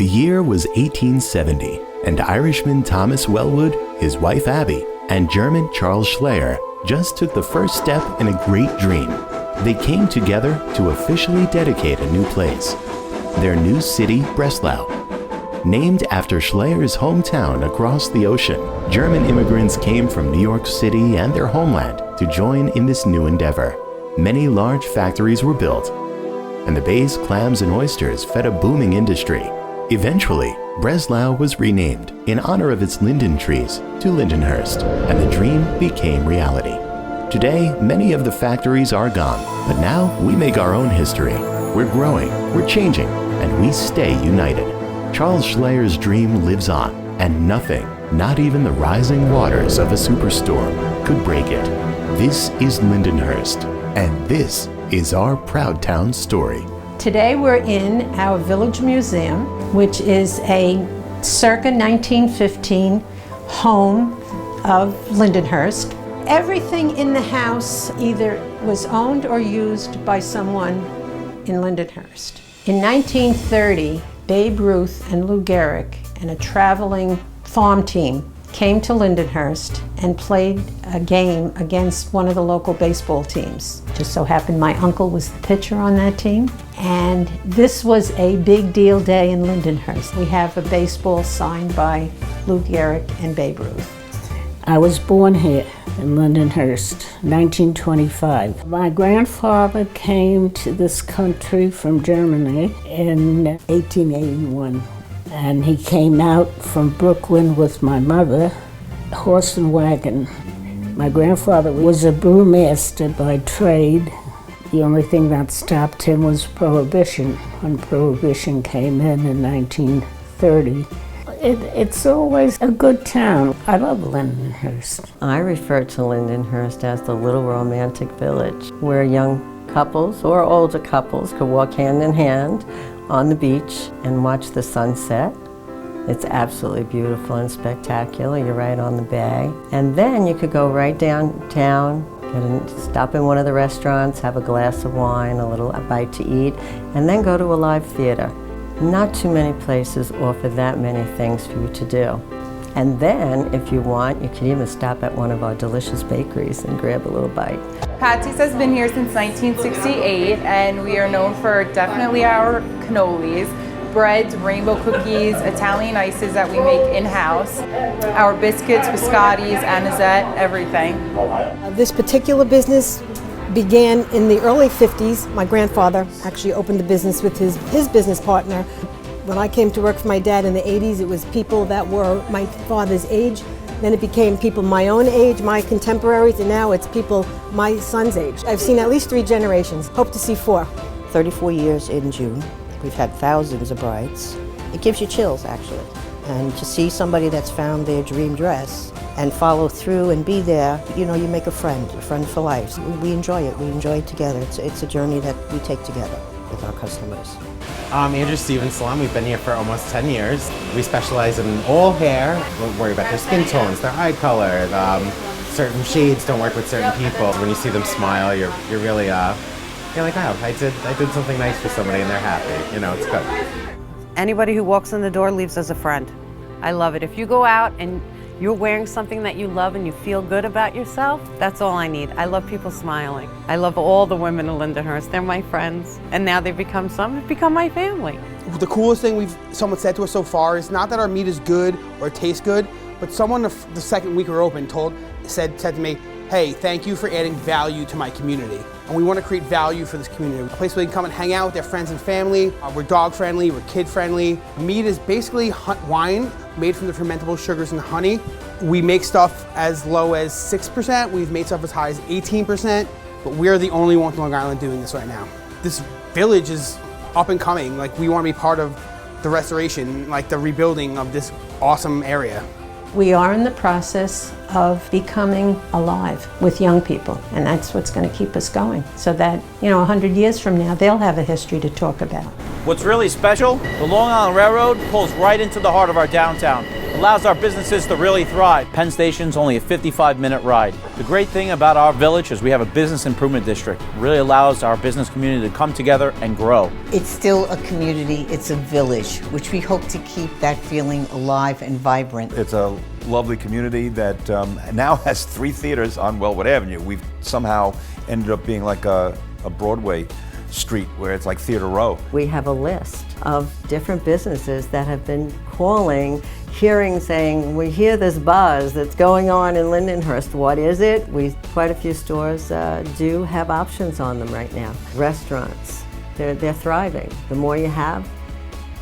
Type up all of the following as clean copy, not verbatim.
The year was 1870, and Irishman Thomas Wellwood, his wife Abby, and German Charles Schleyer just took the first step in a great dream. They came together to officially dedicate a new place, their new city, Breslau. Named after Schleyer's hometown across the ocean, German immigrants came from New York City and their homeland to join in this new endeavor. Many large factories were built, and the bay's clams and oysters fed a booming industry. Eventually, Breslau was renamed in honor of its linden trees to Lindenhurst, and the dream became reality. Today, many of the factories are gone, but now we make our own history. We're growing, we're changing, and we stay united. Charles Schleyer's dream lives on, and nothing, not even the rising waters of a superstorm, could break it. This is Lindenhurst, and this is our Proudtown story. Today we're in our village museum, which is a circa 1915 home of Lindenhurst. Everything in the house either was owned or used by someone in Lindenhurst. In 1930, Babe Ruth and Lou Gehrig and a traveling farm team came to Lindenhurst and played a game against one of the local baseball teams. Just so happened my uncle was the pitcher on that team, and this was a big deal day in Lindenhurst. We have a baseball signed by Lou Gehrig and Babe Ruth. I was born here in Lindenhurst, 1925. My grandfather came to this country from Germany in 1881. And he came out from Brooklyn with my mother, horse and wagon. My grandfather was a brewmaster by trade. The only thing that stopped him was Prohibition, when Prohibition came in 1930. It's always a good town. I love Lindenhurst. I refer to Lindenhurst as the little romantic village, where young couples or older couples could walk hand in hand on the beach and watch the sunset. It's absolutely beautiful and spectacular. You're right on the bay. And then you could go right downtown, stop in one of the restaurants, have a glass of wine, a bite to eat, and then go to a live theater. Not too many places offer that many things for you to do. And then, if you want, you can even stop at one of our delicious bakeries and grab a little bite. Patsy's has been here since 1968, and we are known for definitely our cannolis, breads, rainbow cookies, Italian ices that we make in-house, our biscuits, biscottis, anisette, everything. This particular business began in the early 50s. My grandfather actually opened the business with his business partner. When I came to work for my dad in the 80s, it was people that were my father's age. Then it became people my own age, my contemporaries, and now it's people my son's age. I've seen at least 3 generations, hope to see 4. 34 years in June. We've had thousands of brides. It gives you chills, actually. And to see somebody that's found their dream dress and follow through and be there, you know, you make a friend for life. We enjoy it. We enjoy it together. It's a journey that we take together with our customers. Andrew Stevens Salon. We've been here for almost 10 years. We specialize in all hair. We worry about their skin tones, their eye color. Certain shades don't work with certain people. When you see them smile, you're really you're like, wow, I did something nice for somebody and they're happy. You know, it's good. Anybody who walks in the door leaves as a friend. I love it. If you go out and you're wearing something that you love and you feel good about yourself, that's all I need. I love people smiling. I love all the women in Lindenhurst. They're my friends, and now they've become my family. The coolest thing someone said to us so far is not that our meat is good or tastes good, but someone the second week we were open said to me, hey, thank you for adding value to my community. And we want to create value for this community. A place where they can come and hang out with their friends and family. We're dog friendly, we're kid friendly. Mead is basically wine made from the fermentable sugars and honey. We make stuff as low as 6%. We've made stuff as high as 18%, but we're the only ones on Long Island doing this right now. This village is up and coming. Like, we want to be part of the restoration, like the rebuilding of this awesome area. We are in the process of becoming alive with young people, and that's what's going to keep us going, so that, 100 years from now, they'll have a history to talk about. What's really special, the Long Island Railroad pulls right into the heart of our downtown. allows our businesses to really thrive. Penn Station's only a 55-minute ride. The great thing about our village is we have a business improvement district. It really allows our business community to come together and grow. It's still a community, it's a village, which we hope to keep that feeling alive and vibrant. It's a lovely community that now has 3 theaters on Wellwood Avenue. We've somehow ended up being like a Broadway street where it's like Theater Row. We have a list of different businesses that have been calling, saying, we hear this buzz that's going on in Lindenhurst. What is it? Quite a few stores do have options on them right now. Restaurants, they're thriving. The more you have,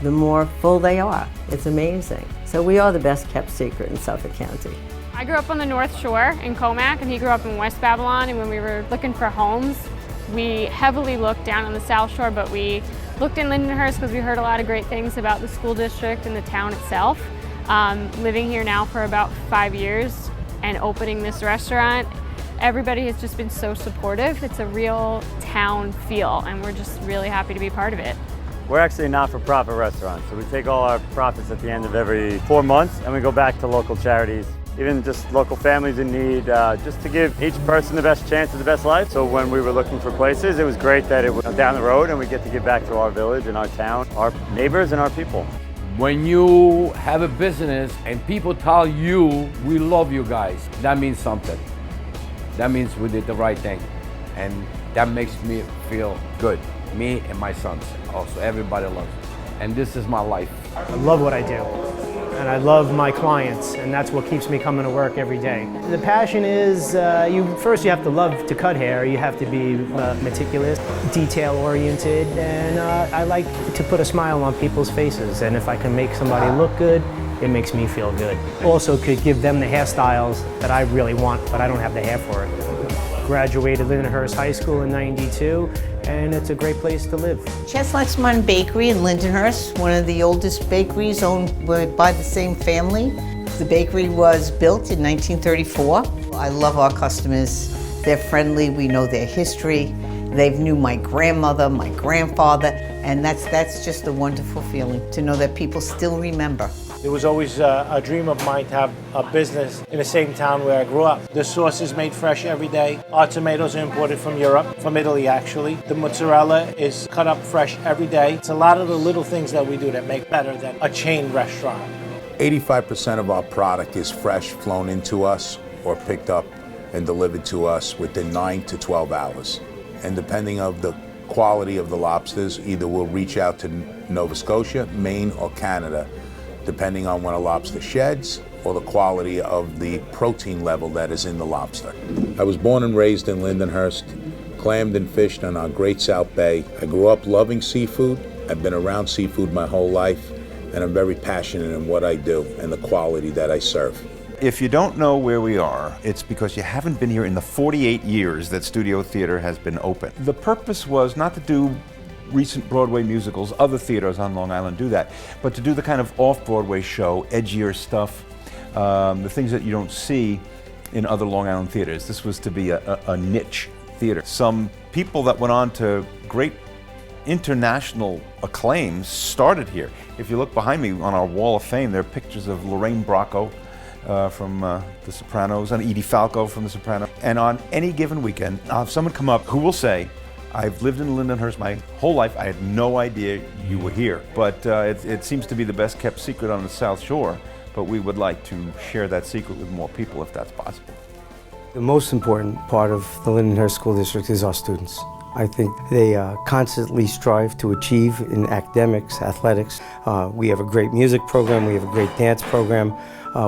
the more full they are. It's amazing. So we are the best kept secret in Suffolk County. I grew up on the North Shore in Comac, and he grew up in West Babylon, and when we were looking for homes, we heavily looked down on the South Shore, but we looked in Lindenhurst because we heard a lot of great things about the school district and the town itself. Living here now for about 5 years and opening this restaurant, everybody has just been so supportive. It's a real town feel, and we're just really happy to be part of it. We're actually a not-for-profit restaurant, so we take all our profits at the end of every 4 months and we go back to local charities, even just local families in need, just to give each person the best chance of the best life. So when we were looking for places, it was great that it was down the road and we get to give back to our village and our town, our neighbors and our people. When you have a business and people tell you, we love you guys, that means something. That means we did the right thing. And that makes me feel good. Me and my sons also, everybody loves it. And this is my life. I love what I do. And I love my clients, and that's what keeps me coming to work every day. The passion is, first you have to love to cut hair, you have to be meticulous, detail-oriented, and I like to put a smile on people's faces, and if I can make somebody look good, it makes me feel good. Also could give them the hairstyles that I really want, but I don't have the hair for it. Graduated Lindenhurst High School in '92, and it's a great place to live. Chestnut's Mutton Bakery in Lindenhurst, one of the oldest bakeries owned by the same family. The bakery was built in 1934. I love our customers. They're friendly, we know their history. They knew my grandmother, my grandfather, and that's just a wonderful feeling to know that people still remember. It was always a dream of mine to have a business in the same town where I grew up. The sauce is made fresh every day. Our tomatoes are imported from Europe, from Italy actually. The mozzarella is cut up fresh every day. It's a lot of the little things that we do that make better than a chain restaurant. 85% of our product is fresh, flown into us, or picked up and delivered to us within 9 to 12 hours. And depending on the quality of the lobsters, either we'll reach out to Nova Scotia, Maine, or Canada, depending on when a lobster sheds or the quality of the protein level that is in the lobster. I was born and raised in Lindenhurst, clammed and fished on our Great South Bay. I grew up loving seafood. I've been around seafood my whole life, and I'm very passionate in what I do and the quality that I serve. If you don't know where we are, it's because you haven't been here in the 48 years that Studio Theater has been open. The purpose was not to do recent Broadway musicals, other theaters on Long Island do that, but to do the kind of off-Broadway show, edgier stuff, the things that you don't see in other Long Island theaters. This was to be a niche theater. Some people that went on to great international acclaim started here. If you look behind me on our wall of fame, there are pictures of Lorraine Bracco from The Sopranos and Edie Falco from The Sopranos. And on any given weekend, I'll have someone come up who will say, I've lived in Lindenhurst my whole life. I had no idea you were here. But it seems to be the best kept secret on the South Shore. But we would like to share that secret with more people if that's possible. The most important part of the Lindenhurst School District is our students. I think they constantly strive to achieve in academics, athletics. We have a great music program, we have a great dance program.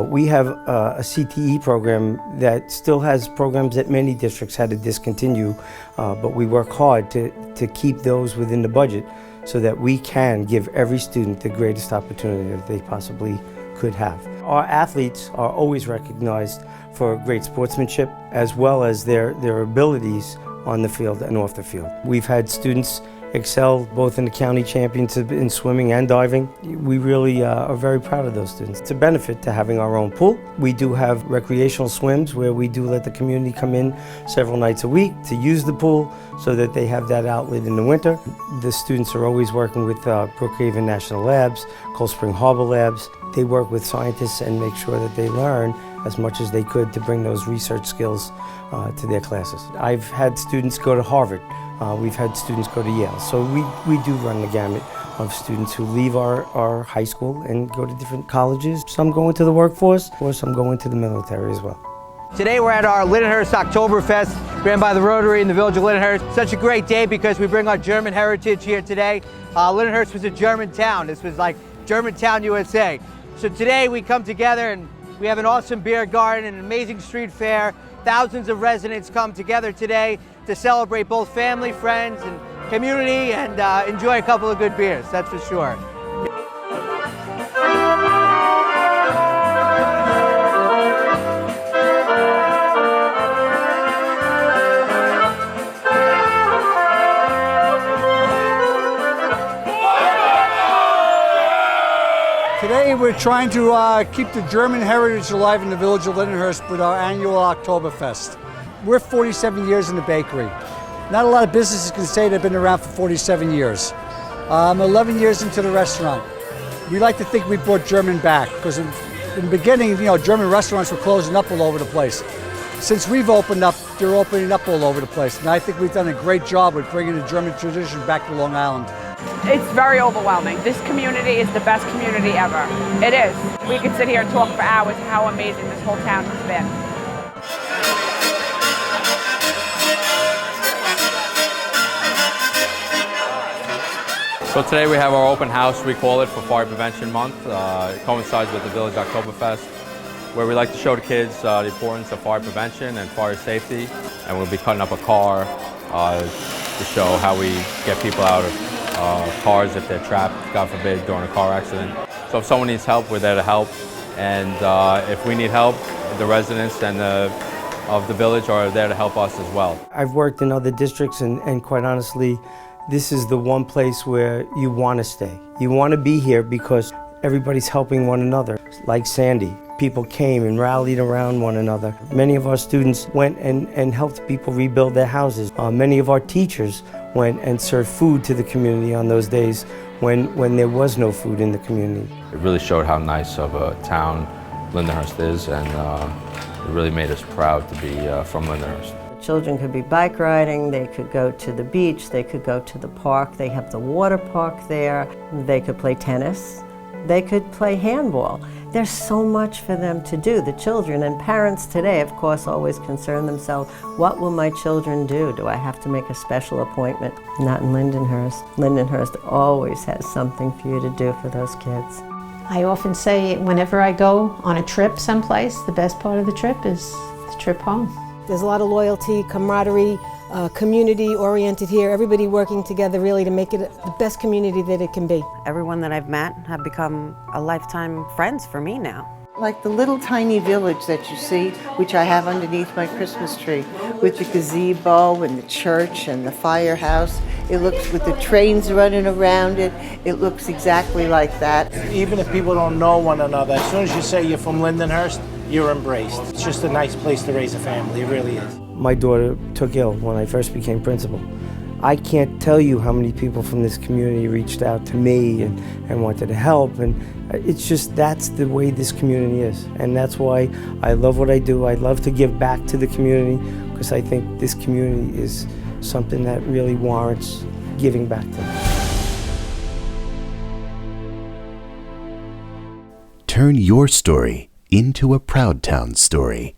We have a CTE program that still has programs that many districts had to discontinue, but we work hard to keep those within the budget so that we can give every student the greatest opportunity that they possibly could have. Our athletes are always recognized for great sportsmanship as well as their abilities on the field and off the field. We've had students excel both in the county championship in swimming and diving. We really are very proud of those students. It's a benefit to having our own pool. We do have recreational swims where we do let the community come in several nights a week to use the pool so that they have that outlet in the winter. The students are always working with Brookhaven National Labs, Cold Spring Harbor Labs. They work with scientists and make sure that they learn as much as they could to bring those research skills to their classes. I've had students go to Harvard. We've had students go to Yale. So we do run the gamut of students who leave our high school and go to different colleges. Some go into the workforce, or some go into the military as well. Today we're at our Lindenhurst Oktoberfest, ran by the Rotary in the village of Lindenhurst. Such a great day because we bring our German heritage here today. Lindenhurst was a German town. This was like Germantown, USA. So today we come together and we have an awesome beer garden, an amazing street fair. Thousands of residents come together today to celebrate both family, friends, and community and enjoy a couple of good beers, that's for sure. Today we're trying to keep the German heritage alive in the village of Lindenhurst with our annual Oktoberfest. We're 47 years in the bakery. Not a lot of businesses can say they've been around for 47 years. 11 years into the restaurant. We like to think we brought German back because in the beginning, you know, German restaurants were closing up all over the place. Since we've opened up, they're opening up all over the place. And I think we've done a great job with bringing the German tradition back to Long Island. It's very overwhelming. This community is the best community ever. It is. We could sit here and talk for hours how amazing this whole town has been. So today we have our open house, we call it, for Fire Prevention Month. It coincides with the Village Oktoberfest, where we like to show the kids the importance of fire prevention and fire safety. And we'll be cutting up a car to show how we get people out of cars if they're trapped, God forbid, during a car accident. So if someone needs help, we're there to help. And if we need help, the residents and of the village are there to help us as well. I've worked in other districts and quite honestly, this is the one place where you want to stay. You want to be here because everybody's helping one another. Like Sandy, people came and rallied around one another. Many of our students went and helped people rebuild their houses. Many of our teachers went and served food to the community on those days when there was no food in the community. It really showed how nice of a town Lindenhurst is, and it really made us proud to be from Lindenhurst. Children could be bike riding, they could go to the beach, they could go to the park, they have the water park there, they could play tennis, they could play handball. There's so much for them to do, the children, and parents today, of course, always concern themselves, what will my children do? Do I have to make a special appointment? Not in Lindenhurst. Lindenhurst always has something for you to do for those kids. I often say whenever I go on a trip someplace, the best part of the trip is the trip home. There's a lot of loyalty, camaraderie, community-oriented here, everybody working together really to make it the best community that it can be. Everyone that I've met have become a lifetime friends for me now. Like the little tiny village that you see, which I have underneath my Christmas tree, with the gazebo and the church and the firehouse. It looks, with the trains running around it, it looks exactly like that. Even if people don't know one another, as soon as you say you're from Lindenhurst, you're embraced. It's just a nice place to raise a family, it really is. My daughter took ill when I first became principal. I can't tell you how many people from this community reached out to me and wanted to help, and it's just, that's the way this community is. And that's why I love what I do. I love to give back to the community because I think this community is something that really warrants giving back to. Turn your story into a Proudtown story.